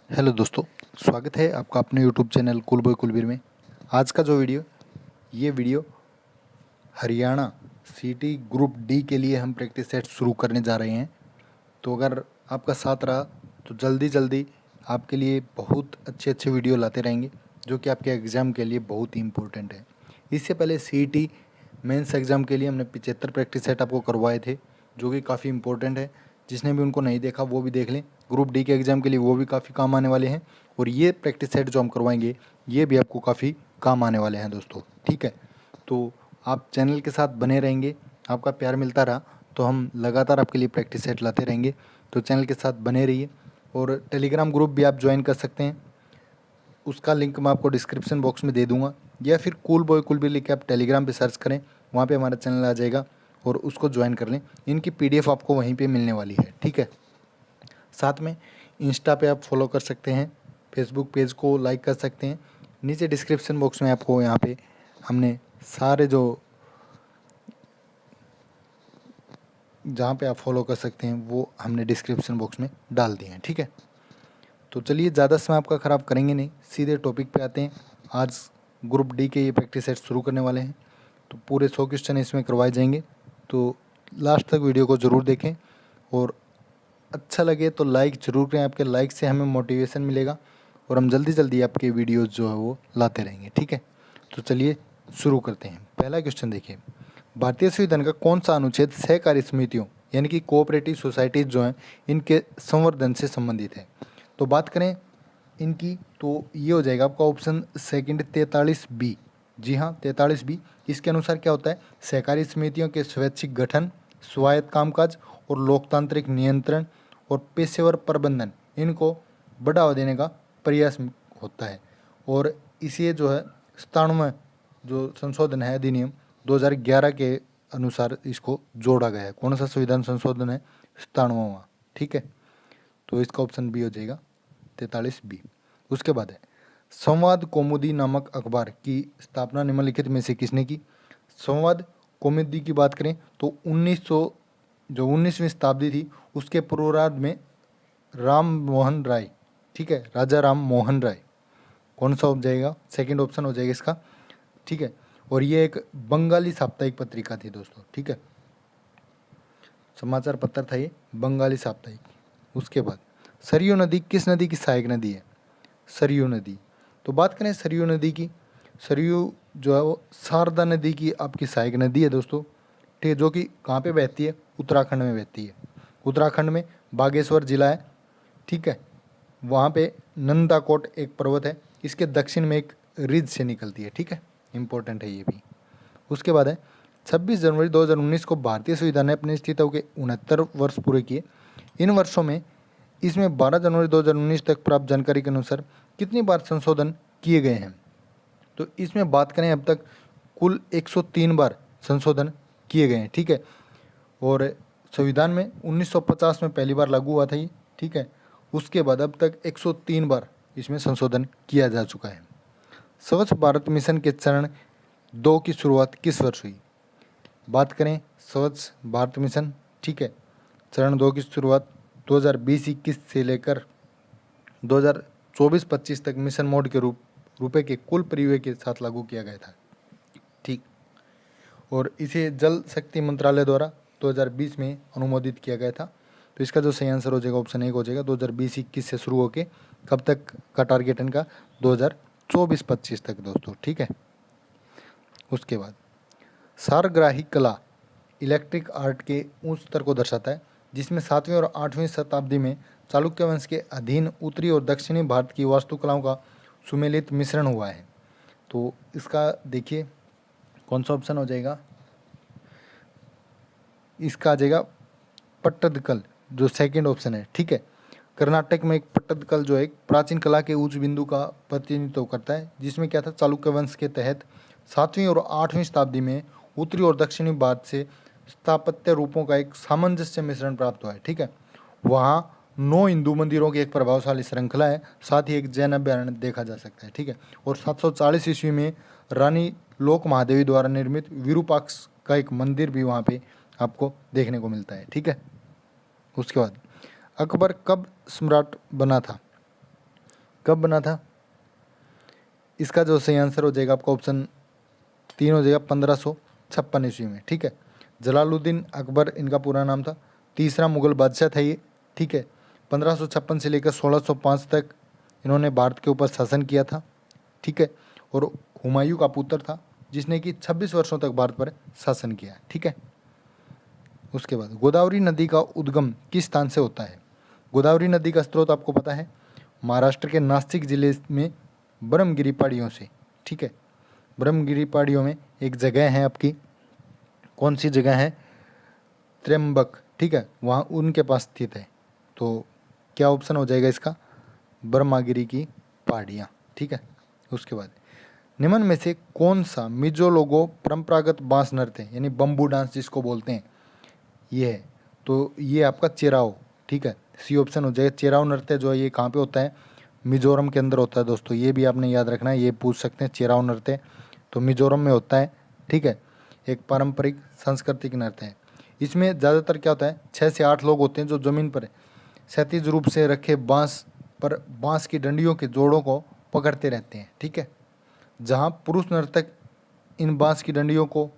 Hello दोस्तों, स्वागत है आपका अपने यूट्यूब चैनल कुल बॉय कुलबीर में। आज का जो ये वीडियो हरियाणा सीटी ग्रुप डी के लिए हम प्रैक्टिस सेट शुरू करने जा रहे हैं। तो अगर आपका साथ रहा तो जल्दी जल्दी आपके लिए बहुत अच्छे अच्छे वीडियो लाते रहेंगे जो कि आपके एग्ज़ाम के लिए बहुत ही इम्पोर्टेंट है। इससे पहले सीटी मेंस एग्ज़ाम के लिए हमने 75 प्रैक्टिस सेट आपको करवाए थे जो कि काफ़ी इम्पोर्टेंट है। जिसने भी उनको नहीं देखा वो भी देख लें। ग्रुप डी के एग्ज़ाम के लिए वो भी काफ़ी काम आने वाले हैं और ये प्रैक्टिस सेट जो हम करवाएंगे ये भी आपको काफ़ी काम आने वाले हैं दोस्तों। ठीक है, तो आप चैनल के साथ बने रहेंगे, आपका प्यार मिलता रहा तो हम लगातार आपके लिए प्रैक्टिस सेट लाते रहेंगे। तो चैनल के साथ बने रहिए और टेलीग्राम ग्रुप भी आप ज्वाइन कर सकते हैं। उसका लिंक मैं आपको डिस्क्रिप्शन बॉक्स में दे दूंगा या फिर कूल बॉय कुल भी लिख के आप टेलीग्राम पे सर्च करें, वहाँ पे हमारा चैनल आ जाएगा और उसको ज्वाइन कर लें। इनकी पीडीएफ आपको वहीं पे मिलने वाली है। ठीक है, साथ में इंस्टा पे आप फॉलो कर सकते हैं, फेसबुक पेज को लाइक कर सकते हैं। नीचे डिस्क्रिप्शन बॉक्स में आपको यहाँ पे हमने सारे जो जहाँ पे आप फॉलो कर सकते हैं वो हमने डिस्क्रिप्शन बॉक्स में डाल दिए हैं। ठीक है, तो चलिए ज़्यादा समय आपका ख़राब करेंगे नहीं, सीधे टॉपिक पे आते हैं। आज ग्रुप डी के ये प्रैक्टिस सेट शुरू करने वाले हैं तो पूरे 100 क्वेश्चन इसमें करवाए जाएंगे। तो लास्ट तक वीडियो को ज़रूर देखें और अच्छा लगे तो लाइक ज़रूर करें। आपके लाइक से हमें मोटिवेशन मिलेगा और हम जल्दी जल्दी आपके वीडियोज़ जो है वो लाते रहेंगे। ठीक है, तो चलिए शुरू करते हैं। पहला क्वेश्चन देखिए, भारतीय संविधान का कौन सा अनुच्छेद सहकारी समितियों यानी कि कोऑपरेटिव सोसाइटीज़ जो हैं इनके संवर्धन से संबंधित है। तो बात करें इनकी तो ये हो जाएगा आपका ऑप्शन सेकंड 43B। जी हाँ, 43B। इसके अनुसार क्या होता है, सहकारी समितियों के स्वैच्छिक गठन, स्वायत्त कामकाज और लोकतांत्रिक नियंत्रण और पेशेवर प्रबंधन इनको बढ़ावा देने का प्रयास होता है। और इसे जो है 97 जो संशोधन है अधिनियम 2011 के अनुसार इसको जोड़ा गया है। कौन सा संविधान संशोधन है, 97वां। ठीक है, तो इसका ऑप्शन बी हो जाएगा 43B। उसके बाद है संवाद कौमुदी नामक अखबार की स्थापना निम्नलिखित में से किसने की। संवाद कौमुदी की बात करें तो 19वीं शताब्दी थी उसके पूर्वार्ध में राम मोहन राय, ठीक है, राजा राम मोहन राय। कौन सा हो जाएगा, सेकंड ऑप्शन हो जाएगा इसका। ठीक है, और ये एक बंगाली साप्ताहिक पत्रिका थी दोस्तों। ठीक है, समाचार पत्र था ये, बंगाली साप्ताहिक। उसके बाद सरयू नदी किस नदी की सहायक नदी है, सरयू नदी। तो बात करें सरयू नदी की, सरयू जो है वो शारदा नदी की आपकी सहायक नदी है दोस्तों। ठीक है, जो कि कहाँ पे बहती है, उत्तराखंड में बहती है। उत्तराखंड में बागेश्वर जिला है। ठीक है, वहाँ पे नंदाकोट एक पर्वत है, इसके दक्षिण में एक रिज से निकलती है। ठीक है, इंपॉर्टेंट है ये भी। उसके बाद है 26 जनवरी 2019 को भारतीय संविधान ने अपने अस्तित्व के 69 वर्ष पूरे किए। इन वर्षों में इसमें 12 जनवरी 2019 तक प्राप्त जानकारी के अनुसार कितनी बार संशोधन किए गए हैं। तो इसमें बात करें अब तक कुल 103 बार संशोधन किए गए हैं। ठीक है, और संविधान में 1950 में पहली बार लागू हुआ था ये। ठीक है, उसके बाद अब तक 103 बार इसमें संशोधन किया जा चुका है। स्वच्छ भारत मिशन के चरण 2 की शुरुआत किस वर्ष हुई। बात करें स्वच्छ भारत मिशन, ठीक है, चरण 2 की शुरुआत 2020-21 से लेकर 2024-25 तक मिशन मोड के रुपए के कुल परिव्यय के साथ लागू किया गया था। ठीक, और इसे जल शक्ति मंत्रालय द्वारा 2020 में अनुमोदित किया गया था। तो इसका जो सही आंसर हो जाएगा ऑप्शन 1 हो जाएगा। 2020-21 से शुरू होके कब तक का टारगेट इनका, 2024-25 तक दोस्तों। ठीक है, उसके बाद सारग्राही कला इलेक्ट्रिक आर्ट के उच्च स्तर को दर्शाता है जिसमें 7वीं और 8वीं शताब्दी में चालुक्य वंश के अधीन उत्तरी और दक्षिणी भारत की वास्तुकलाओं का सुमेलित मिश्रण हुआ है। तो इसका देखिए कौन सा ऑप्शन हो जाएगा, इसका आ जाएगा पट्टदकल, जो सेकंड ऑप्शन है। ठीक है, कर्नाटक में एक पट्टदकल जो एक प्राचीन कला के उच्च बिंदु का प्रतिनिधित्व करता है जिसमें क्या था, चालुक्य वंश के तहत 7वीं और 8वीं शताब्दी में उत्तरी और दक्षिणी भारत से स्थापत्य रूपों का एक सामंजस्य मिश्रण प्राप्त हुआ है। ठीक है, वहाँ 9 हिंदू मंदिरों की एक प्रभावशाली श्रृंखला है, साथ ही एक जैन अभ्यारण्य देखा जा सकता है। ठीक है, और 740 ईस्वी में रानी लोक महादेवी द्वारा निर्मित विरूपाक्ष का एक मंदिर भी वहाँ पे आपको देखने को मिलता है। ठीक है, उसके बाद अकबर कब सम्राट बना था। कब बना था? इसका जो सही आंसर हो जाएगा आपका ऑप्शन 3 हो जाएगा 1556 ईस्वी में, ठीक है। जलालुद्दीन अकबर इनका पूरा नाम था, तीसरा मुगल बादशाह था ये, ठीक है। 1556 से लेकर 1605 तक इन्होंने भारत के ऊपर शासन किया था, ठीक है। और हुमायूं का पुत्र था जिसने कि 26 वर्षों तक भारत पर शासन किया, ठीक है। उसके बाद गोदावरी नदी का उद्गम किस स्थान से होता है? गोदावरी नदी का स्रोत आपको पता है महाराष्ट्र के नासिक जिले में ब्रह्मगिरी पहाड़ियों से, ठीक है। ब्रह्मगिरी पहाड़ियों में एक जगह है आपकी, कौन सी जगह है? त्र्यंबक, ठीक है, वहाँ उनके पास स्थित है। तो क्या ऑप्शन हो जाएगा इसका? ब्रह्मगिरी की पहाड़ियाँ, ठीक है। उसके बाद निम्न में से कौन सा मिजो लोगों परंपरागत बांस नृत्य यानी बम्बू डांस जिसको बोलते हैं ये है? तो ये आपका चेराओ, ठीक है, सी ऑप्शन हो जाएगा। चेराओ नृत्य जो है ये कहाँ पे होता है? मिजोरम के अंदर होता है दोस्तों, ये भी आपने याद रखना है, ये पूछ सकते हैं। चेराओ नृत्य तो मिजोरम में होता है, ठीक है। एक पारंपरिक सांस्कृतिक नृत्य है। इसमें ज़्यादातर क्या होता है, 6 से 8 लोग होते हैं जो ज़मीन पर क्षैतिज रूप से रखे बांस पर बांस की डंडियों के जोड़ों को पकड़ते रहते हैं, ठीक है। जहाँ पुरुष नर्तक इन बांस की डंडियों को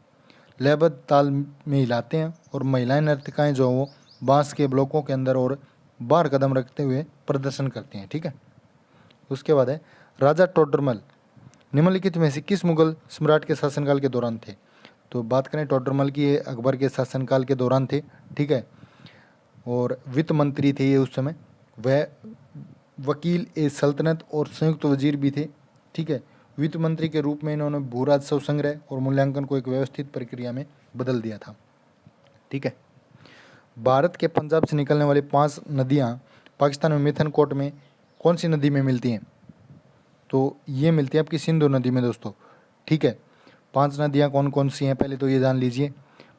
लयबद्ध ताल में हिलाते हैं और महिलाएं नर्तिकाएं जो वो बांस के ब्लॉकों के अंदर और बाहर कदम रखते हुए प्रदर्शन करते हैं, ठीक है। उसके बाद है राजा टोडरमल निम्नलिखित में से किस मुगल सम्राट के शासनकाल के दौरान थे? तो बात करें टोडरमल की, ये अकबर के शासनकाल के दौरान थे, ठीक है। और वित्त मंत्री थे ये उस समय, वह वकील ए सल्तनत और संयुक्त वजीर भी थे, ठीक है। वित्त मंत्री के रूप में इन्होंने भू राजस्व संग्रह और मूल्यांकन को एक व्यवस्थित प्रक्रिया में बदल दिया था, ठीक है। भारत के पंजाब से निकलने वाली 5 नदियां पाकिस्तान में मिथनकोट में कौन सी नदी में मिलती हैं? तो ये मिलती है आपकी सिंधु नदी में दोस्तों, ठीक है। 5 नदियां कौन कौन सी हैं पहले तो ये जान लीजिए।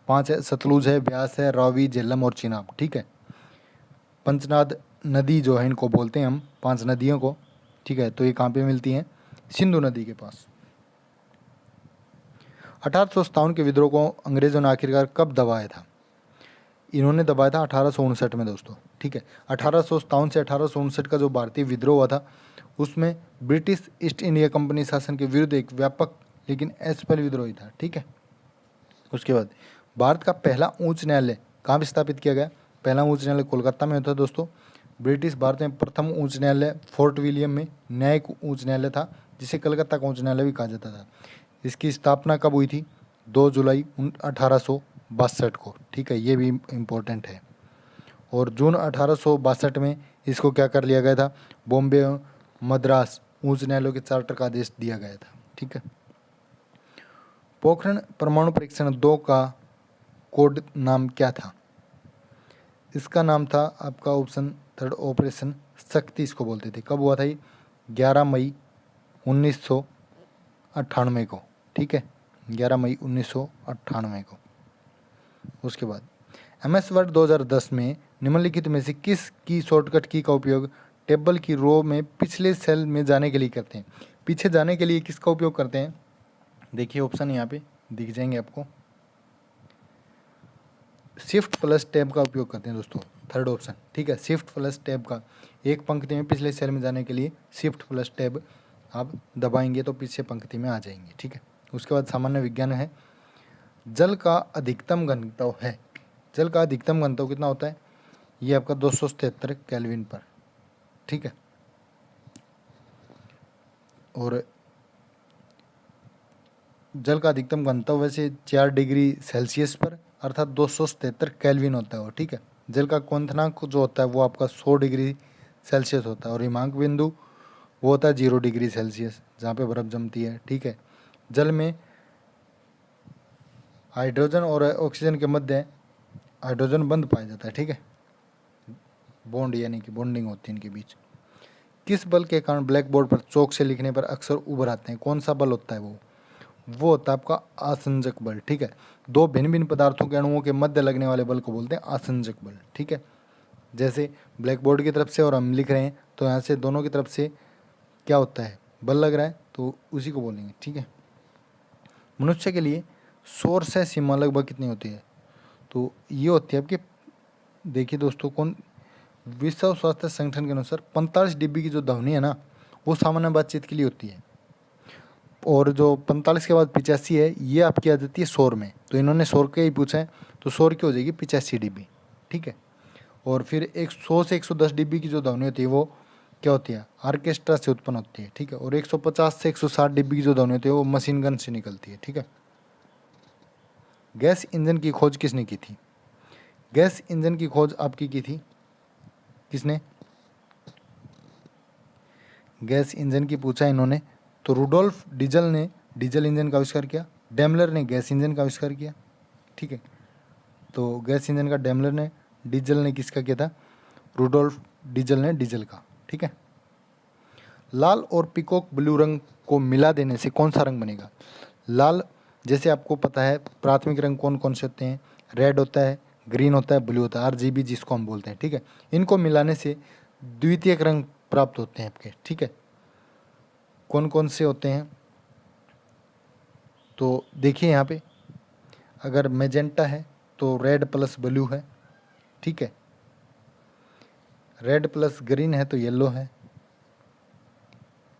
5 है, सतलुज है, ब्यास है, रावी, झेलम और चिनाब, ठीक है। पंचनाद नदी जो है इनको बोलते हैं हम 5 नदियों को, ठीक है। तो ये कहाँ पे मिलती हैं? सिंधु नदी के पास। 1857 के विद्रोह को अंग्रेजों ने आखिरकार कब दबाया था? इन्होंने दबाया था 1859 में दोस्तों, ठीक है। 1857 से 1859 का जो भारतीय विद्रोह हुआ था उसमें ब्रिटिश ईस्ट इंडिया कंपनी शासन के विरुद्ध एक व्यापक लेकिन असफल विद्रोह था, ठीक है। उसके बाद भारत का पहला उच्च न्यायालय कहाँ पर स्थापित किया गया? पहला उच्च न्यायालय कोलकाता में होता है दोस्तों। ब्रिटिश भारत में प्रथम उच्च न्यायालय फोर्ट विलियम में न्यायिक उच्च न्यायालय था जिसे कलकत्ता का उच्च न्यायालय भी कहा जाता था। इसकी स्थापना कब हुई थी? 2 जुलाई 1862 को, ठीक है, ये भी इम्पोर्टेंट है। और जून 1862 में इसको क्या कर लिया गया था? बॉम्बे मद्रास उच्च न्यायालय के चार्टर का आदेश दिया गया था, ठीक है। पोखरण परमाणु परीक्षण 2 का कोड नाम क्या था? इसका नाम था आपका ऑप्शन 3 ऑपरेशन शक्ति इसको बोलते थे। कब हुआ था ये? 11 मई 1998 को, ठीक है, 11 मई 1998 को। उसके बाद MS वर्ड 2010 में निम्नलिखित में से किस की शॉर्टकट की का उपयोग टेबल की रो में पिछले सेल में जाने के लिए करते हैं? पीछे जाने के लिए किसका उपयोग करते हैं? देखिए ऑप्शन यहाँ पे दिख जाएंगे आपको। शिफ्ट प्लस टैब का उपयोग करते हैं दोस्तों, 3rd ऑप्शन, ठीक है। शिफ्ट प्लस टैब का, एक पंक्ति में पिछले सेल में जाने के लिए शिफ्ट प्लस टैब आप दबाएंगे तो पीछे पंक्ति में आ जाएंगे, ठीक है। उसके बाद सामान्य विज्ञान है। जल का अधिकतम घनत्व है, जल का अधिकतम घनत्व कितना होता है? ये आपका 273 केल्विन पर, ठीक है। और जल का अधिकतम घनत्व वैसे 4 डिग्री सेल्सियस पर अर्थात 273 केल्विन होता है वो, ठीक है। जल का क्वथनांक जो होता है वो आपका 100 डिग्री सेल्सियस होता है और हिमांक बिंदु वो होता है 0 डिग्री सेल्सियस जहाँ पे बर्फ़ जमती है, ठीक है। जल में हाइड्रोजन और ऑक्सीजन के मध्य हाइड्रोजन बंद पाया जाता है, ठीक है। बॉन्ड यानी कि बॉन्डिंग होती है इनके बीच। किस बल के कारण ब्लैक बोर्ड पर चौक से लिखने पर अक्षर उभर आते हैं? कौन सा बल होता है वो होता है आपका आसंजक बल, ठीक है। 2 भिन्न भिन्न पदार्थों के अणुओं के मध्य लगने वाले बल को बोलते हैं आसंजक बल, ठीक है। जैसे ब्लैक बोर्ड की तरफ से और हम लिख रहे हैं तो यहाँ से दोनों की तरफ से क्या होता है? बल लग रहा है, तो उसी को बोलेंगे, ठीक है। मनुष्य के लिए शोर से सीमा लगभग कितनी होती है? तो ये होती है आपकी, देखिए दोस्तों, विश्व स्वास्थ्य संगठन के अनुसार 45 dB की जो ध्वनि है ना वो सामान्य बातचीत के लिए होती है। और जो 45 के बाद 85 है, ये आपकी आ जाती है सौर में। तो इन्होंने सौर का ही पूछा है, तो सौर की हो जाएगी 85 dB, ठीक है। और फिर 100 से 110 dB की जो ध्वनि होती है वो क्या होती है, ऑर्केस्ट्रा से उत्पन्न होती है, ठीक है। और 150 से 160 dB की जो ध्वनि होती है वो मशीन गन से निकलती है, ठीक है। गैस इंजन की खोज किसने की थी? गैस इंजन की खोज आपकी की थी किसने? गैस इंजन की पूछा इन्होंने, तो रुडोल्फ डीजल ने डीजल इंजन का आविष्कार किया, डेमलर ने गैस इंजन का आविष्कार किया, ठीक है। तो गैस इंजन का डेमलर ने, डीजल ने किसका किया था? रुडोल्फ डीजल ने डीजल का, ठीक है। लाल और पीकॉक ब्लू रंग को मिला देने से कौन सा रंग बनेगा? लाल, जैसे आपको पता है प्राथमिक रंग कौन कौन से होते हैं, रेड होता है, ग्रीन होता है, ब्लू होता है, RGB जिसको हम बोलते हैं, ठीक है। इनको मिलाने से द्वितीयक रंग प्राप्त होते हैं आपके, ठीक है। कौन कौन से होते हैं? तो देखिए यहाँ पे, अगर मैजेंटा है तो रेड प्लस ब्लू है, ठीक है। रेड प्लस ग्रीन है तो येलो है,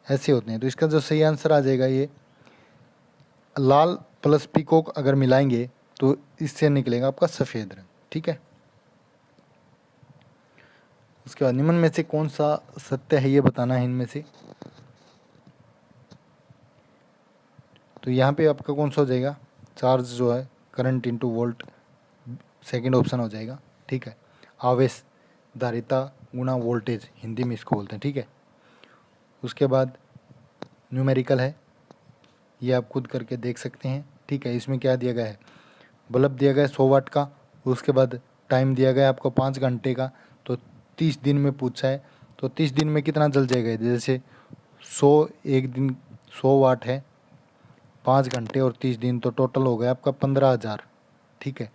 ऐसे होते हैं। तो इसका जो सही आंसर आ जाएगा ये लाल प्लस पीकॉक अगर मिलाएंगे तो इससे निकलेगा आपका सफ़ेद रंग, ठीक है। उसके बाद निम्न में से कौन सा सत्य है ये बताना है इनमें से। तो यहाँ पे आपका कौन सा हो जाएगा, चार्ज जो है current into volt, second option हो जाएगा, ठीक है। आवेश धारिता गुणा वोल्टेज, हिंदी में इसको बोलते हैं, ठीक है। उसके बाद न्यूमेरिकल है, ये आप खुद करके देख सकते हैं, ठीक है। इसमें क्या दिया गया है, बल्ब दिया गया है 100 वाट का, उसके बाद टाइम दिया गया है आपको 5 घंटे का। तो 30 दिन में पूछा है, तो 30 दिन में कितना जल जाएगा? जैसे 100 एक दिन 100 वाट है, 5 घंटे और 30 दिन, तो टोटल हो गया आपका 15,000, ठीक है।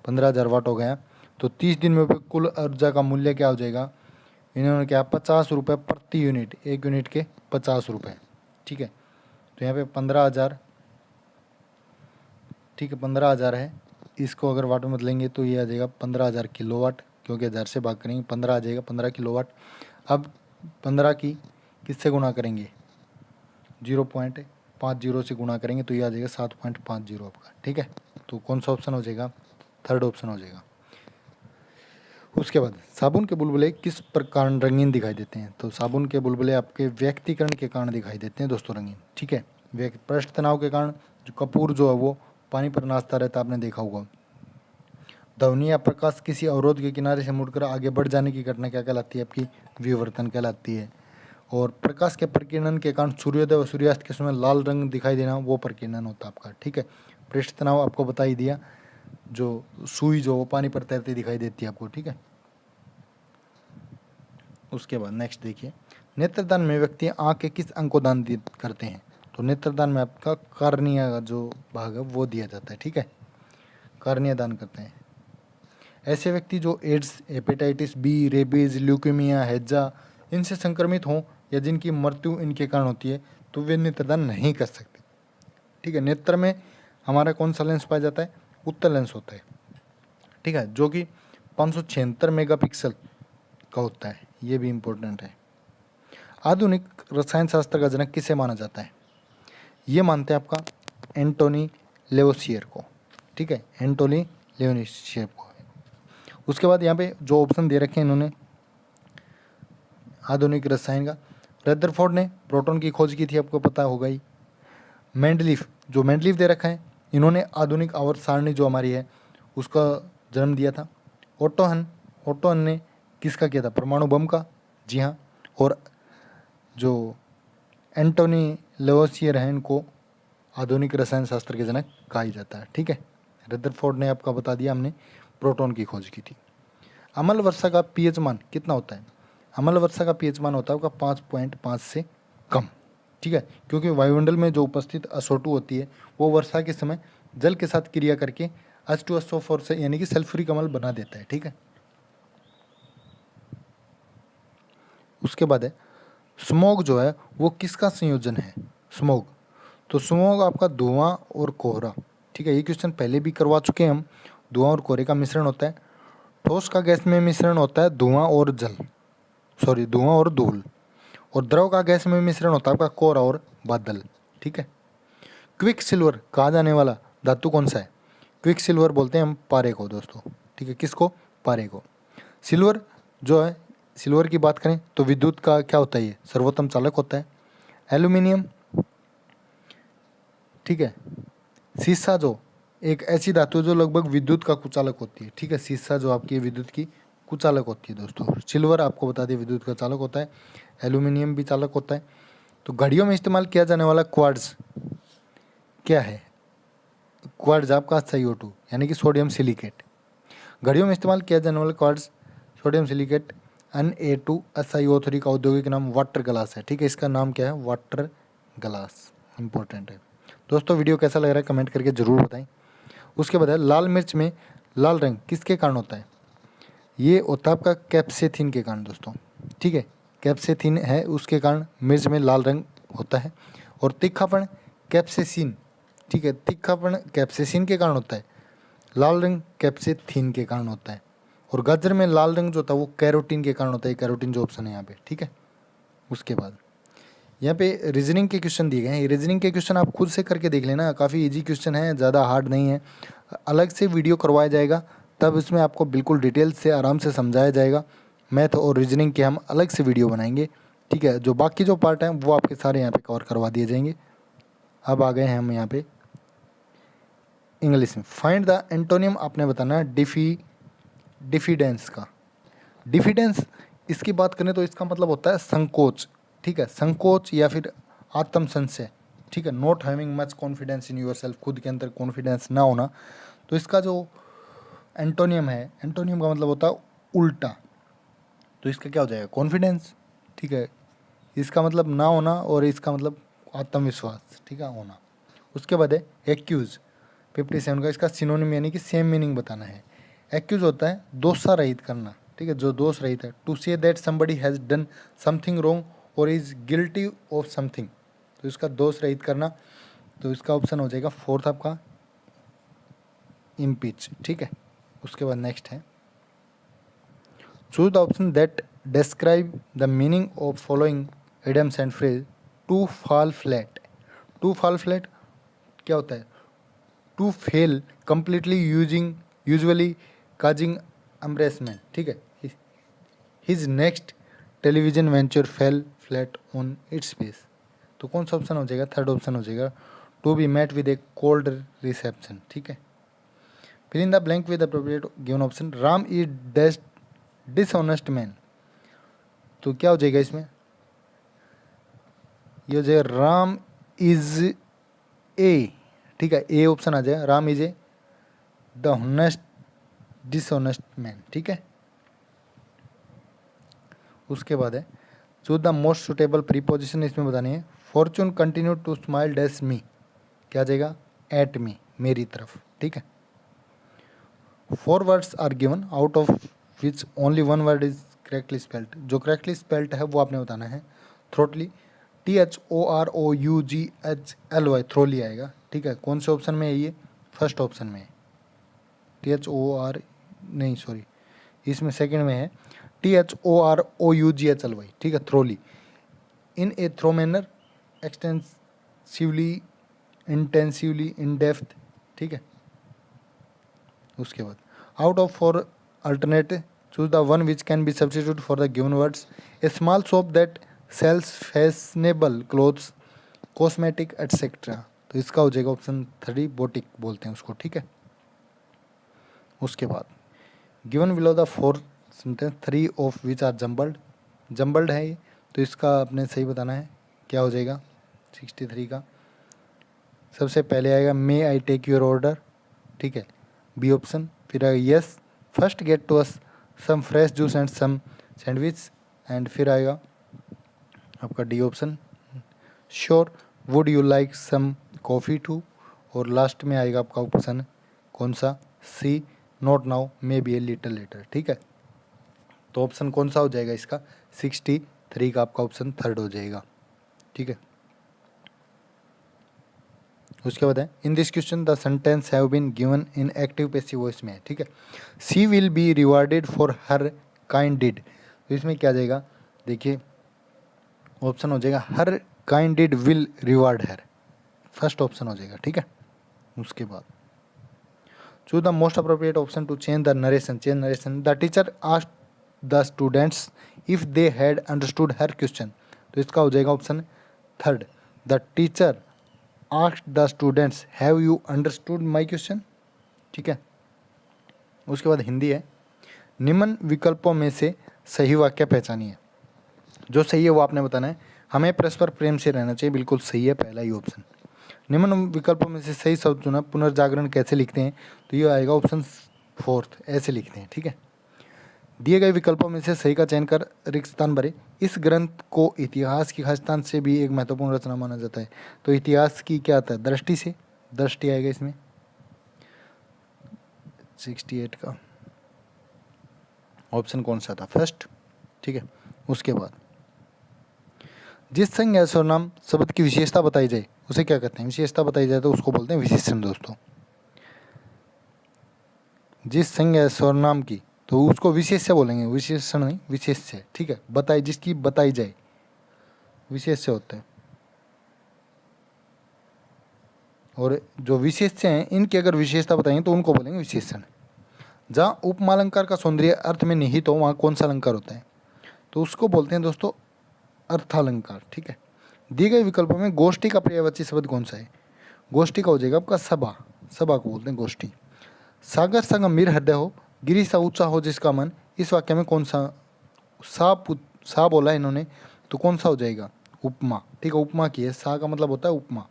15,000 वाट हो गया। तो 30 दिन में कुल ऊर्जा का मूल्य क्या हो जाएगा? इन्होंने क्या 50 रुपये प्रति यूनिट, एक यूनिट के 50 रुपये, ठीक है। तो यहाँ पे 15,000, ठीक है, 15,000 है। इसको अगर वाट में बदलेंगे तो ये आ जाएगा 15,000 किलोवाट, क्योंकि 1000 से भाग करेंगे 15 आ जाएगा, 15 किलोवाट। अब 15 की किससे गुणा करेंगे? 0.50 से गुणा करेंगे तो ये आ जाएगा 7.50 आपका, ठीक है। तो कौन सा ऑप्शन हो जाएगा? थर्ड ऑप्शन हो जाएगा। उसके बाद साबुन के बुलबुले किस प्रकार रंगीन दिखाई देते हैं? तो साबुन के बुलबुले आपके व्यक्तिकरण के कारण दिखाई देते हैं दोस्तों, रंगीन, ठीक है। पृष्ठ तनाव के कारण जो कपूर जो है वो पानी पर नाचता रहता है, आपने देखा होगा। ध्वनि या प्रकाश किसी अवरोध के किनारे से मुड़कर आगे बढ़ जाने की घटना क्या कहलाती है? आपकी विवर्तन कहलाती है। और प्रकाश के प्रकीर्णन के कारण सूर्योदय और सूर्यास्त के समय लाल रंग दिखाई देना, वो प्रकीर्णन होता है आपका, ठीक है। पृष्ठ तनाव आपको बता ही दिया, जो सुई जो वो पानी पर तैरती दिखाई देती है आपको, ठीक है। उसके बाद नेक्स्ट देखिए, नेत्रदान में व्यक्ति आँख के किस अंग को दान करते हैं? तो नेत्रदान में आपका कार्निया का जो भाग है वो दिया जाता है, ठीक है। कार्निया दान करते हैं ऐसे व्यक्ति जो AIDS, hepatitis B, rabies, leukaemia, हैजा इनसे संक्रमित हों या जिनकी मृत्यु इनके कारण होती है, तो वे नेत्रदान नहीं कर सकते, ठीक है। नेत्र में हमारा कौन सा लेंस पाया जाता है? उत्तल लेंस होता है, ठीक है, जो कि 576 मेगापिक्सल का होता है, ये भी इम्पोर्टेंट है। आधुनिक रसायन शास्त्र का जनक किसे माना जाता है? ये मानते हैं आपका एंटोनी लेवोसियर को, ठीक है, एंटोनी लेवोसियर को। उसके बाद यहाँ पे जो ऑप्शन दे रखे हैं इन्होंने आधुनिक रसायन का, रदरफोर्ड ने प्रोटॉन की खोज की थी, आपको पता होगा ही। मेंडलीफ, जो मेंडलीफ दे रखा है, इन्होंने आधुनिक आवर्त सारणी जो हमारी है उसका जन्म दिया था। ओटोहन ने किसका किया था? परमाणु बम का, जी हाँ। और जो एंटोनी लेवोसियर हैं इनको आधुनिक रसायन शास्त्र के जनक कहा ही जाता है, ठीक है। रदरफोर्ड ने आपका बता दिया, हमने प्रोटॉन की खोज की थी। अम्ल वर्षा का पीएच मान कितना होता है? अम्ल वर्षा का पीएच मान होता है आपका 5.5 से कम, ठीक है, क्योंकि वायुमंडल में जो उपस्थित SO2 होती है वो वर्षा के समय जल के साथ क्रिया करके H2SO4 से यानी कि सल्फ्यूरिक अम्ल बना देता है, ठीक है। उसके बाद है स्मॉग, जो है वो किसका संयोजन है? स्मॉग, तो स्मॉग आपका धुआं और कोहरा, ठीक है। ये क्वेश्चन पहले भी करवा चुके हैं हम। धुआं और कोहरे का मिश्रण होता है। ठोस का गैस में मिश्रण होता है धुआं और धूल। और द्रव का गैस में मिश्रण होता है आपका कोरा और बादल, ठीक है। क्विक सिल्वर कहा जाने वाला धातु कौन सा है? क्विक सिल्वर बोलते हैं हम पारे को दोस्तों, ठीक है। किसको? पारे को। सिल्वर जो है, सिल्वर की बात करें तो विद्युत का क्या होता है? ये सर्वोत्तम चालक होता है। एल्यूमिनियम, ठीक है। सीसा जो एक ऐसी धातु है जो लगभग विद्युत का कुचालक होती है, ठीक है। सीसा जो आपकी विद्युत की कुचालक होती है दोस्तों। सिल्वर आपको बता दें विद्युत का चालक होता है। एल्यूमिनियम भी चालक होता है। तो घड़ियों में इस्तेमाल किया जाने वाला क्वार्ट्ज क्या है? क्वार्ट्ज आपका SiO2 यानी कि सोडियम सिलिकेट। घड़ियों में इस्तेमाल किया जाने वाला क्वार्ट्ज सोडियम सिलिकेट Na2SiO3 का औद्योगिक नाम वाटर ग्लास है, ठीक है। इसका नाम क्या है? Water glass. इंपॉर्टेंट है दोस्तों। वीडियो कैसा लग रहा है कमेंट करके ज़रूर बताएं। उसके बाद है लाल मिर्च में लाल रंग किसके कारण होता है? ये होता है आपका कैप्सेथिन के कारण दोस्तों, ठीक है। कैप्सेथिन है उसके कारण मिर्च में लाल रंग होता है। और तीखापन कैप्सेसिन, ठीक है। तीखापन कैप्सेसिन के कारण होता है। लाल रंग कैप्सेथिन के कारण होता है। और गाजर में लाल रंग जो होता है वो कैरोटीन के कारण होता है। कैरोटीन जो ऑप्शन है यहाँ पे, ठीक है। उसके बाद यहाँ पे रीजनिंग के क्वेश्चन दिए गए हैं। रीजनिंग के क्वेश्चन आप खुद से करके देख लेना, काफ़ी इजी क्वेश्चन है, ज़्यादा हार्ड नहीं है। अलग से वीडियो करवाया जाएगा, तब इसमें आपको बिल्कुल डिटेल से आराम से समझाया जाएगा। मैथ और रीजनिंग के हम अलग से वीडियो बनाएंगे, ठीक है। जो बाकी जो पार्ट हैं वो आपके सारे यहाँ पे कवर करवा दिए जाएंगे। अब आ गए हैं हम यहाँ पे इंग्लिश में। फाइंड द एंटोनियम आपने बताना है डिफिडेंस का। डिफिडेंस इसकी बात करें तो इसका मतलब होता है संकोच, ठीक है। संकोच या फिर आत्म संशय, ठीक है। Not having much confidence in your self, खुद के अंदर कॉन्फिडेंस ना होना। तो इसका जो एंटोनियम है, एंटोनियम का मतलब होता है उल्टा। तो इसका क्या हो जाएगा? कॉन्फिडेंस, ठीक है। इसका मतलब ना होना और इसका मतलब आत्मविश्वास, ठीक है, होना। उसके बाद है एक्यूज 57 का। इसका सिनोनिम यानी कि सेम मीनिंग बताना है। एक्यूज होता है दोषा रहित करना, ठीक है, जो दोष रहित है। टू से that somebody has done something wrong और इज गिल्टी ऑफ समथिंग, तो इसका दोष रहित करना। तो इसका ऑप्शन हो जाएगा फोर्थ आपका इम्पीच, ठीक है। उसके बाद नेक्स्ट है choose the option that describe the meaning of following idioms and phrase. To fall flat, to fall flat क्या होता है? To fail completely usually causing embarrassment, ठीक है। His next television venture fell flat on its face, तो कौन सा option हो जाएगा? थर्ड ऑप्शन हो जाएगा to be met with a cold reception, ठीक है। Fill in the blank with appropriate given option. Ram is dishonest man, तो क्या हो जाएगा इसमें? ये हो जाएगा राम इज ए, ठीक है। ए ऑप्शन आ जाएगा। Ram is a the honest dishonest man, ठीक है। उसके बाद है choose the most suitable preposition, इसमें बतानी है। Fortune continue to smile dash me, क्या जाएगा? एट मी, मेरी तरफ, ठीक है। 4 words are given out of which only 1 word is correctly spelled, जो करेक्टली स्पेल्ड है वो आपने बताना है। थ्रोटली THOROUGHLY, थ्रोली आएगा, ठीक है। कौन से ऑप्शन में है ये? फर्स्ट ऑप्शन में है। इसमें सेकंड में है THOROUGHLY, ठीक है। Thoroughly in a thorough manner, extensively, intensively, in depth, ठीक है। उसके बाद out of 4 alternate choose the one which can be substitute for the given words. A small shop that sells fashionable clothes, cosmetic et cetera, तो इसका हो जाएगा option 3 boutique बोलते हैं उसको, ठीक है। उसके बाद given below the 4 sentence 3 of which are jumbled, jumbled है ये, तो इसका आपने सही बताना है। क्या हो जाएगा 63 का? सबसे पहले आएगा may I take your order, ठीक है, बी ऑप्शन। फिर आएगा yes first get to us some fresh juice and some sandwich, and फिर आएगा आपका D option sure would you like some coffee too, और लास्ट में आएगा आपका ऑप्शन कौन सा? C not now may be a little later, ठीक है। तो ऑप्शन कौन सा हो जाएगा इसका? 63 का आपका ऑप्शन थर्ड हो जाएगा, ठीक है। उसके बाद है in this question the sentence have been given in active passive voice में है, ठीक है। She will be rewarded for her kind deed, तो इसमें क्या जाएगा? देखिए ऑप्शन हो जाएगा her kinded will reward her, first option हो जाएगा, ठीक है। उसके बाद choose the most appropriate option to change the narration, change narration. The teacher asked the students if they had understood her question, तो इसका हो जाएगा option third, the teacher asked the students have you understood my question, ठीक है। उसके बाद हिंदी है, निम्न विकल्पों में से सही वाक्य पहचानिए। जो सही है वो आपने बताना है। हमें परस्पर प्रेम से रहना चाहिए, बिल्कुल सही है पहला ही ऑप्शन। निम्न विकल्पों में से सही शब्द चुना, पुनर्जागरण कैसे लिखते हैं, तो ये आएगा ऑप्शन फोर्थ, ऐसे लिखते हैं, ठीक है। दिए गए विकल्पों में से सही का चयन कर रिक्त स्थान भरे। इस ग्रंथ को इतिहास की खासियत से भी एक महत्वपूर्ण रचना माना जाता है, तो इतिहास की क्या आता है, दृष्टि से, दृष्टि आएगा इसमें 68 का ऑप्शन कौन सा था, फर्स्ट, ठीक है। उसके बाद जिस संज्ञा या सर्वनाम शब्द की विशेषता बताई जाए उसे क्या कहते हैं, विशेषता बताई जाए तो उसको बोलते हैं विशेषण दोस्तों। जिस संज्ञा या सर्वनाम की, तो उसको विशेष्य बोलेंगे, विशेषण नहीं विशेष्य, ठीक है। बताई, जिसकी बताई जाए, विशेष्य होता है। और जो विशेष्य हैं इनकी अगर विशेषता बताएंगे तो उनको बोलेंगे विशेषण। जहाँ उपमालंकार का सौंदर्य अर्थ में निहित हो वहाँ कौन सा अलंकार होता है, तो उसको बोलते हैं दोस्तों अर्थालंकार, ठीक है। दिए गए विकल्पों में गोष्ठी का पर्यायवाची शब्द कौन सा है, गोष्ठी का हो जाएगा आपका सभा, सभा को बोलते हैं गोष्ठी। सागर संग मीर हृदय हो, गिरी सा ऊंचा हो जिसका मन, इस वाक्य में कौन सा सा बोला इन्होंने, तो कौन सा हो जाएगा, उपमा, ठीक है। उपमा की है, सा का मतलब होता है उपमा।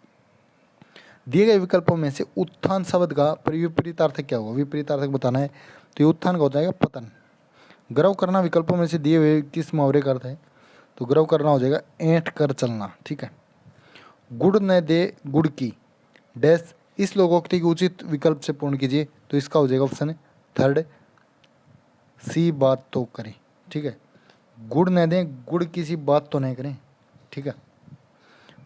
दिए गए विकल्पों में से उत्थान शब्द का विपरीतार्थक क्या होगा, विपरीतार्थक बताना है, तो ये उत्थान का हो जाएगा पतन। गर्व करना विकल्पों में से दिए हुए किस मुहावरे का अर्थ है, तो गर्व करना हो जाएगा ऐंठ कर चलना, ठीक है। गुड़ न दे गुड़ की डैश, इस लोकोक्ति को उचित विकल्प से पूर्ण कीजिए, तो इसका हो जाएगा ऑप्शन थर्ड, सी बात तो करें, ठीक है। गुड़ न दें, गुड़ की सी बात तो नहीं करें, ठीक है।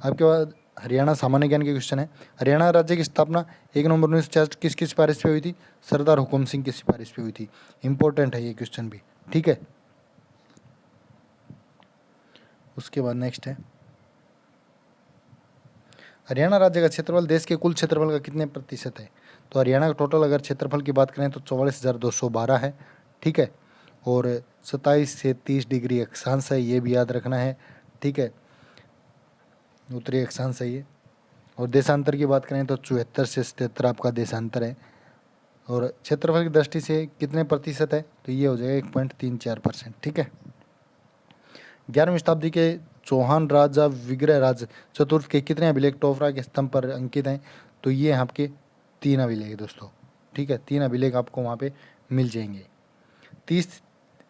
आपके बाद हरियाणा सामान्य ज्ञान के क्वेश्चन है। हरियाणा राज्य की स्थापना 1 नवंबर 1966 किसकी सिफारिश पे हुई थी, सरदार हुकुम सिंह की सिफारिश पे हुई थी। इंपॉर्टेंट है ये क्वेश्चन भी, ठीक है। उसके बाद नेक्स्ट है, हरियाणा राज्य का क्षेत्रफल देश के कुल क्षेत्रफल का कितने प्रतिशत है, तो हरियाणा का टोटल अगर क्षेत्रफल की बात करें तो 44,212 है, ठीक है। और 27 से 30 डिग्री अक्षांश है, ये भी याद रखना है, ठीक है। उत्तरी अक्षांश है ये। और देशांतर की बात करें तो 74 से 77 आपका देशांतर है। और क्षेत्रफल की दृष्टि से कितने प्रतिशत है, तो ये हो जाएगा 1.34%, ठीक है। 11वीं शताब्दी के चौहान राजा विग्रह राज चतुर्थ के कितने अभिलेख टोफरा के स्तंभ पर अंकित हैं, तो ये आपके 3 अभिलेख है दोस्तों, ठीक है। 3 अभिलेख आपको वहाँ पे मिल जाएंगे। 30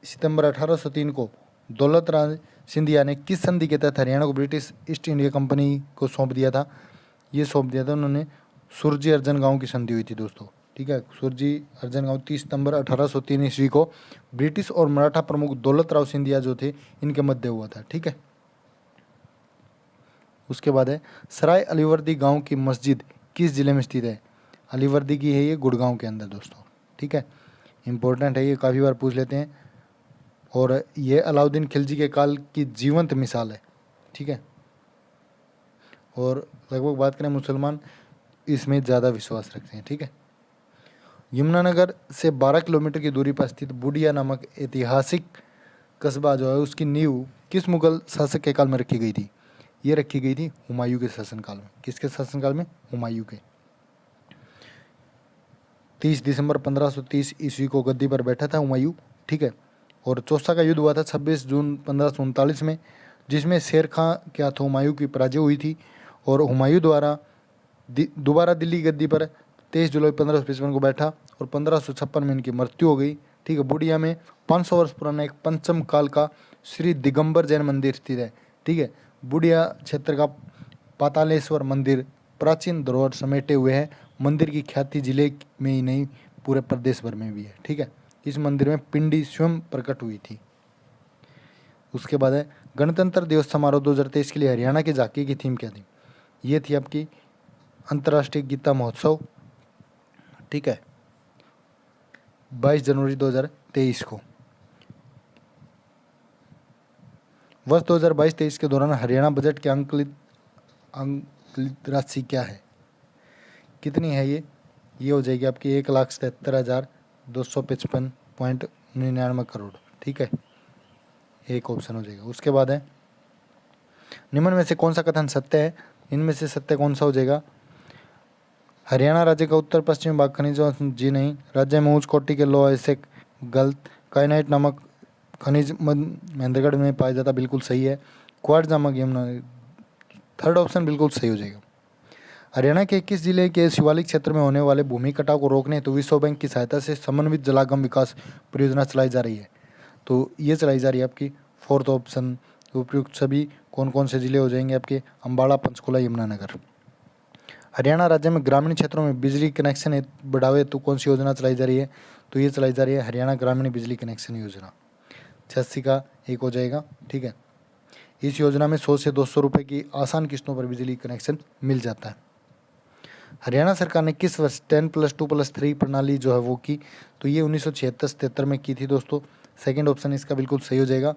सितंबर 1803 को दौलत राज सिंधिया ने किस संधि के तहत हरियाणा को ब्रिटिश ईस्ट इंडिया कंपनी को सौंप दिया था, ये सौंप दिया था उन्होंने सुरजी अर्जन गांव की संधि हुई थी दोस्तों, ठीक है। सुरजी अर्जन गांव 30 सितंबर 1803 ईस्वी को ब्रिटिश और मराठा प्रमुख दौलत राव सिंधिया जो थे इनके मध्य हुआ था, ठीक है। उसके बाद है सराय अलीवर्दी गांव की मस्जिद किस जिले में स्थित है, अलीवर्दी की है ये गुड़गांव के अंदर दोस्तों, ठीक है। इंपॉर्टेंट है ये, काफ़ी बार पूछ लेते हैं। और ये अलाउद्दीन खिलजी के काल की जीवंत मिसाल है, ठीक है। और लगभग बात करें मुसलमान इसमें ज़्यादा विश्वास रखते हैं, ठीक है। यमुनानगर से 12 किलोमीटर की दूरी पर स्थित बूडिया नामक ऐतिहासिक कस्बा जो है उसकी नींव किस मुगल शासक के काल में रखी गई थी, ये रखी गई थी हुमायूं के शासनकाल में। किसके शासनकाल में, हुमायूं के। 30 दिसंबर 1530 ईस्वी को गद्दी पर बैठा था हुमायूं, ठीक है। और चौसा का युद्ध हुआ था 26 जून 1539 में, जिसमें शेर खां के हाथों हुमायूं की पराजय हुई थी। और हुमायूं द्वारा दोबारा दिल्ली गद्दी पर 23 जुलाई 1555 को बैठा और 1556 में इनकी मृत्यु हो गई, ठीक है। बूडिया में 500 वर्ष पुराना एक पंचम काल का श्री दिगंबर जैन मंदिर स्थित है, ठीक है। बूडिया क्षेत्र का पातालेश्वर मंदिर प्राचीन धरोहर समेटे हुए है। मंदिर की ख्याति जिले में ही नहीं पूरे प्रदेश भर में भी है, ठीक है। इस मंदिर में पिंडी स्वयं प्रकट हुई थी। उसके बाद है गणतंत्र दिवस समारोह 2023 के लिए हरियाणा की झांकी की थीम क्या थी, ये थी आपकी अंतर्राष्ट्रीय गीता महोत्सव, ठीक है, 22 जनवरी 2023 को। वर्ष 2022-23 के दौरान हरियाणा बजट की अंकलित राशि क्या है? कितनी है ये हो जाएगी आपकी 1,77,255.99 करोड़। ठीक है, एक ऑप्शन हो जाएगा। उसके बाद है, निम्न में से कौन सा कथन सत्य है? इनमें से सत्य कौन सा हो जाएगा? हरियाणा राज्य का उत्तर पश्चिम भाग खनिजों जी नहीं, राज्य में उच्च कोटि के लोह ऐसे गलत। काइनाइट नामक खनिज महेंद्रगढ़ में पाया जाता, बिल्कुल सही है। क्वार्ट्ज नामक यमुना, थर्ड ऑप्शन बिल्कुल सही हो जाएगा। हरियाणा के किस जिले के शिवालिक क्षेत्र में होने वाले भूमि कटाव को रोकने हेतु विश्व बैंक की सहायता से समन्वित जलागम विकास परियोजना चलाई जा रही है? तो ये चलाई जा रही है आपकी फोर्थ ऑप्शन। उपयुक्त सभी कौन कौन से जिले हो जाएंगे आपके? अम्बाला, पंचकुला, यमुनानगर। हरियाणा राज्य में ग्रामीण क्षेत्रों में बिजली कनेक्शन बढ़ावे हेतु कौन सी योजना चलाई जा रही है? तो ये चलाई जा रही है हरियाणा ग्रामीण बिजली कनेक्शन योजना। 86 का एक हो जाएगा। ठीक है, इस योजना में 100 से 200 रुपये की आसान किस्तों पर बिजली कनेक्शन मिल जाता है। हरियाणा सरकार ने किस वर्ष 10+2+3 प्रणाली जो है वो की? तो ये 1976-77 में की थी दोस्तों। सेकंड ऑप्शन इसका बिल्कुल सही हो जाएगा।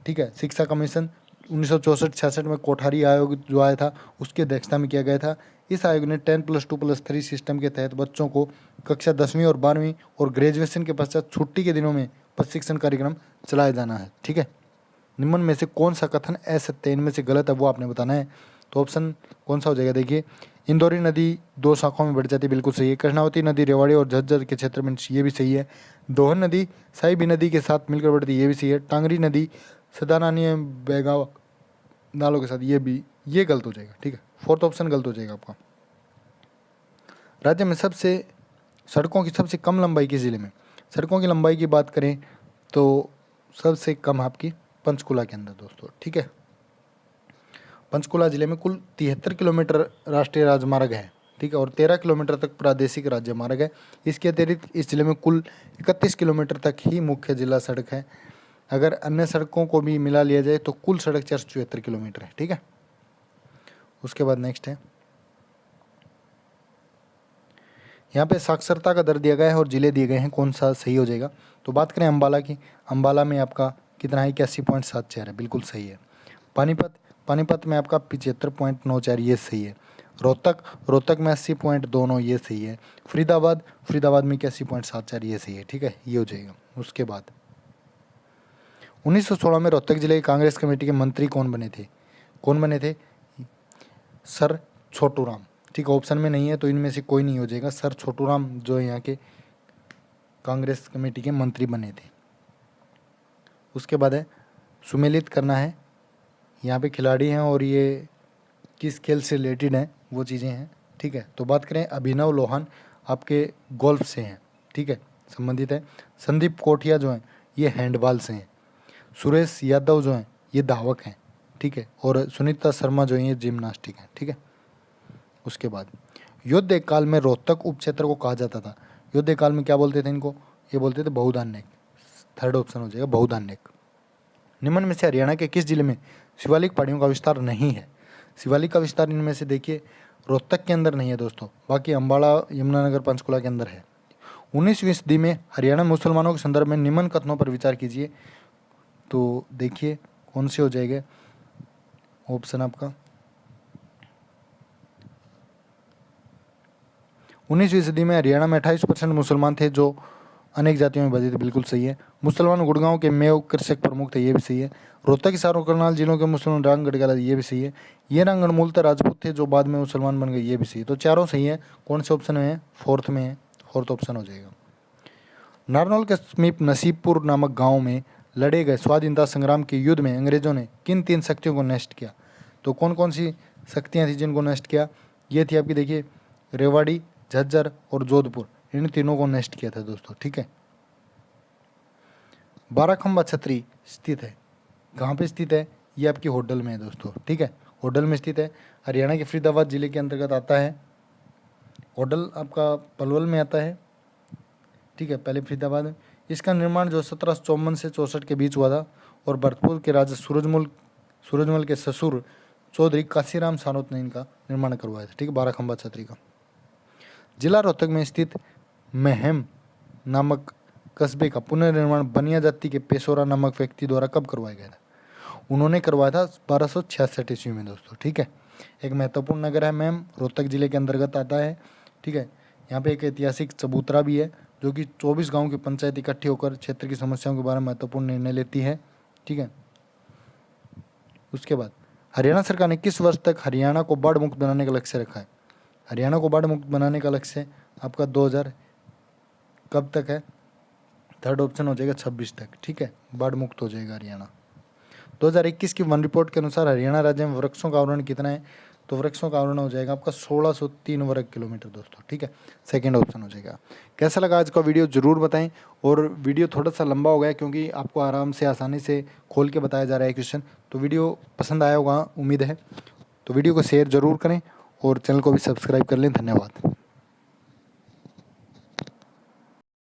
ठीक है, शिक्षा कमीशन 1964-66 में कोठारी आयोग जो आया था उसकी अध्यक्षता में किया गया था। इस आयोग ने 10+2+3 सिस्टम के तहत बच्चों को कक्षा 10वीं और 12वीं और ग्रेजुएशन के पश्चात छुट्टी के दिनों में प्रशिक्षण कार्यक्रम चलाया जाना है। ठीक है, निम्न में से कौन सा कथन असत्य, इनमें से गलत है वो आपने बताना है। तो ऑप्शन कौन सा हो जाएगा? देखिए, इंदौरी नदी 2 शाखाओं में बढ़ जाती है, बिल्कुल सही है। कृष्णावती नदी रेवाड़ी और झज्जर के क्षेत्र में, ये भी सही है। दोहन नदी साहिबी नदी के साथ मिलकर बढ़ती है, ये भी सही है। टांगरी नदी सदानानी बेगाव नालों के साथ, ये गलत हो जाएगा। ठीक है, फोर्थ ऑप्शन गलत हो जाएगा आपका। राज्य में सड़कों की सबसे कम लंबाई किस जिले में? सड़कों की लंबाई की बात करें तो सबसे कम आपकी पंचकुला के अंदर दोस्तों। ठीक है, पंचकुला जिले में कुल 73 किलोमीटर राष्ट्रीय राजमार्ग है। ठीक है, और 13 किलोमीटर तक प्रादेशिक राज्य मार्ग है। इसके अतिरिक्त इस जिले में कुल 31 किलोमीटर तक ही मुख्य जिला सड़क है। अगर अन्य सड़कों को भी मिला लिया जाए तो कुल सड़क 474 किलोमीटर है। ठीक है, उसके बाद नेक्स्ट है, यहाँ पे साक्षरता का दर दिया गया है और जिले दिए गए हैं, कौन सा सही हो जाएगा? तो बात करें अम्बाला की, अम्बाला में आपका कितना है? 81.74 है, बिल्कुल सही है। पानीपत में आपका 75.94, ये सही है। रोहतक में 80.29, ये सही है। फरीदाबाद में 81.74, ये सही है। ठीक है, ये हो जाएगा। उसके बाद 1916 में रोहतक जिले की कांग्रेस कमेटी के मंत्री कौन बने थे? सर छोटू राम। ठीक है, ऑप्शन में नहीं है तो इनमें से कोई नहीं हो जाएगा। सर छोटू राम जो यहाँ के कांग्रेस कमेटी के मंत्री बने थे। उसके बाद है, सुमेलित करना है, यहाँ पे खिलाड़ी हैं और ये किस खेल से रिलेटेड हैं वो चीज़ें हैं। ठीक है, तो बात करें अभिनव लोहान आपके गोल्फ से हैं। ठीक है, संबंधित है। संदीप कोठिया जो हैं ये हैंडबॉल से हैं। सुरेश यादव जो हैं ये धावक हैं। ठीक है, और सुनीता शर्मा जो हैं ये जिम्नास्टिक हैं। ठीक है, उसके बाद युद्ध काल में रोहतक उपक्षेत्र को कहा जाता था। युद्ध काल में क्या बोलते थे इनको? ये बोलते थे बहुधान्यक। थर्ड ऑप्शन हो जाएगा बहुधान्यक। निम्न में से हरियाणा के किस जिले में शिवालिक पहाड़ियों का विस्तार नहीं है? शिवालिक का विस्तार इनमें से देखिए रोहतक के अंदर नहीं है दोस्तों, बाकी अम्बाला, यमुनानगर, पंचकुला के अंदर है। 19वीं सदी में हरियाणा में मुसलमानों के संदर्भ में निम्न कथनों पर विचार कीजिए। तो देखिए कौन से हो जाएगा ऑप्शन आपका? 19वीं सदी में हरियाणा में 28% मुसलमान थे जो अनेक जातियों में बजे थे, बिल्कुल सही है। मुसलमान गुड़गांव के मेव कृषक प्रमुख थे, ये भी सही है। रोहतक, हिसार और करनाल जिलों के मुसलमान रांग गढ़वाल, ये भी सही है। ये रांगड़ मूलतः राजपूत थे जो बाद में मुसलमान बन गए, ये भी सही है। तो चारों सही है। कौन से ऑप्शन में है? फोर्थ में है, फोर्थ ऑप्शन हो जाएगा। नारनौल के समीप नसीबपुर नामक गाँव में लड़े गए स्वाधीनता संग्राम के युद्ध में अंग्रेजों ने किन 3 शक्तियों को नष्ट किया? तो कौन कौन सी शक्तियाँ थी जिनको नष्ट किया? ये थी आपकी देखिए रेवाड़ी, झज्जर और जोधपुर, इन तीनों को नष्ट किया था दोस्तों। ठीक है, बाराखंबा छतरी स्थित है, कहाँ पे स्थित है? ये आपकी होडल में है दोस्तों। ठीक है, होडल में स्थित है, हरियाणा के फरीदाबाद जिले के अंतर्गत आता है। होडल आपका पलवल में आता है। ठीक है, पहले फरीदाबाद में। इसका निर्माण जो 1754 से 64 के बीच हुआ था और भरतपुर के राजा सूरजमल के ससुर चौधरी काशीराम सानोत ने इनका निर्माण करवाया था। ठीक है, बाराखंबा छतरी का। जिला रोहतक में स्थित महम नामक कस्बे का पुनर्निर्माण बनिया जाति के पेशोरा नामक व्यक्ति द्वारा कब करवाया गया था? उन्होंने करवाया था 1266 ईस्वी में दोस्तों, ठीक है। एक महत्वपूर्ण नगर है मैम, रोहतक जिले के अंतर्गत आता है, ठीक है। यहाँ पे एक ऐतिहासिक चबूतरा भी है जो कि 24 गाँव की पंचायत इकट्ठी होकर क्षेत्र की समस्याओं के बारे में महत्वपूर्ण निर्णय लेती है, ठीक है। उसके बाद हरियाणा सरकार ने किस वर्ष तक हरियाणा को बाढ़ मुक्त बनाने का लक्ष्य रखा है? हरियाणा को बाढ़ मुक्त बनाने का लक्ष्य आपका 2000 कब तक है? थर्ड ऑप्शन हो जाएगा 26 तक, ठीक है, बाढ़ मुक्त हो जाएगा हरियाणा। 2021 की वन रिपोर्ट के अनुसार हरियाणा राज्य में वृक्षों का आवरण कितना है? तो वृक्षों का आवरण हो जाएगा आपका 1603 वर्ग किलोमीटर दोस्तों, ठीक है, सेकंड ऑप्शन हो जाएगा। कैसा लगा आज का वीडियो ज़रूर बताएं। और वीडियो थोड़ा सा लंबा हो गया क्योंकि आपको आराम से आसानी से खोल के बताया जा रहा है क्वेश्चन, तो वीडियो पसंद आया होगा उम्मीद है। तो वीडियो को शेयर ज़रूर करें और चैनल को भी सब्सक्राइब कर लें। धन्यवाद।